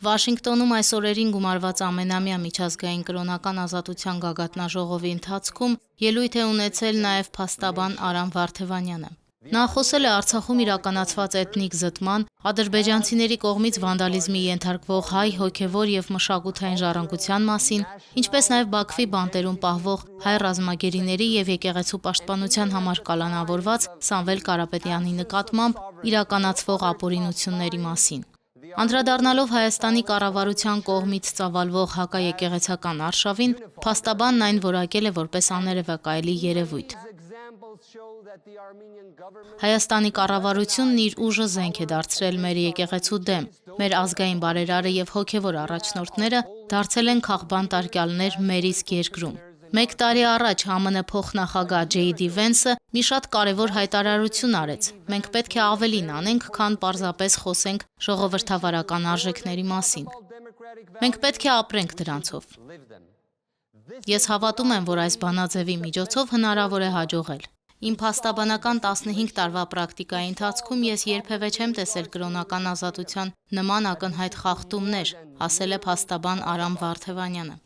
Վաշինգտոնում այս օրերին գումարված ամենամյա միջազգային կրոնական ազատության գագաթնաժողովի ընթացքում ելույթ է ունեցել նաև փաստաբան Արամ Վարդևանյանը։ Նա խոսել է Արցախում իրականացված էթնիկ զտման, ադրբեջանցիների կողմից վանդալիզմի ենթարկվող հայ հոգևոր եւ մշակութային ժառանգության մասին, ինչպես նաև Բաքվի բանտերում պահվող հայ ռազմագերիների եւ եկեղեցու պաշտպանության համար կալանավորված Սամվել Կարապետյանի նկատմամբ իրականացվող ապօրինությունների մասին։ Անդրադառնալով Հայաստանի կառավարության կողմից ծավալվող հակաեկեղեցական արշավին, փաստաբանն այն որակել է որպես աներևակայելի երևույթ։ Հայաստանի կառավարությունն իր ուժը զենք է դարձրել մեր եկեղեցու դեմ, մեր ազգային բարերարը եւ հոգեվոր առաջնորդները դարձել են քաղբան տարկյալներ մեր իսկ երկրում։ 1 տարի առաջ ԱՄՆ փոխնախագահ J.D. Vance-ը մի շատ կարևոր հայտարարություն արեց. մենք պետք է ավելին անենք, քան պարզապես խոսենք ժողովրդավարական արժեքների մասին։ Մենք պետք է ապրենք դրանցով։ Ես հավատում եմ, որ այս բանաձևի միջոցով հնարավոր է հաջողել։ Իմ փաստաբանական 15 տարվա պրակտիկայի ընթացքում ես երբևէ չեմ տեսել կրոնական ազատության նման ակնհայտ խախտումներ, ասել է փաստաբան Արամ Վարդևանյանը։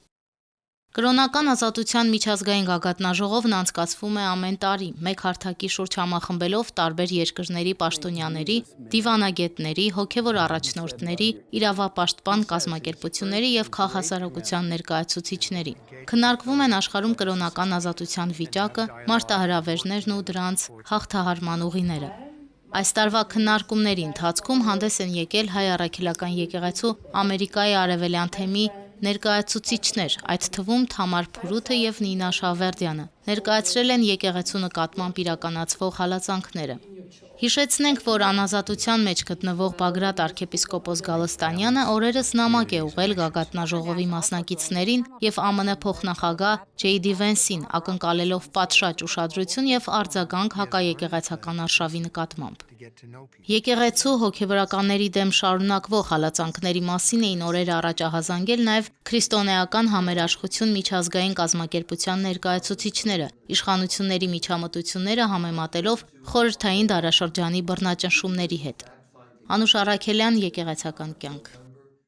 Կրոնական ազատության միջազգային գագաթնաժողովն անցկացվում է ամեն տարի, մեկ հարթակի շուրջ համախմբելով տարբեր երկրների պաշտոնյաների, դիվանագետների, հոգևոր առաջնորդների, իրավապաշտպան կազմակերպությունների եւ քաղաքասարակության ներկայացուցիչների։ Քննարկվում են աշխարհում կրոնական ազատության վիճակը, մարտահրավերներն ու դրանց հաղթահարման ուղիները։ Այս տարվա քննարկումների ընթացքում հանդես են եկել Հայ առաքելական եկեղեցու Ամերիկայի արևելյան թեմի ներկայացուցիչներ, այդ թվում Թամար Փուրութը եւ Նինա Շավերդյանը, ներկայացրել են եկեղեցու նկատմամբ իրականացվող հալածանքները։ Հիշեցնենք, որ անազատության մեջ գտնվող Բագրատ arczepiskopos Գալստանյանը օրերս նամակ է ուղղել գագաթնաժողովի մասնակիցներին եւ ԱՄՆ փոխնախագահ J.D. Vance-ին, ակնկալելով պատշաճ ուշադրություն եւ արձագանք հակաեկեղեցական արշավի նկատմամբ։ Եկեղեցու հոգևորականների դեմ շարունակվող հալածանքների մասին էին օրեր առաջ ահազանգել նաև քրիստոնեական համերաշխություն միջազգային կազմակերպության ներկայացուցիչները, իշխանությունների միջամտությունները համեմատելով խորհրդային դարաշրջանի բռնաճնշումների հետ։ Անուշ Առաքելյան, Եկեղեցական կյանք։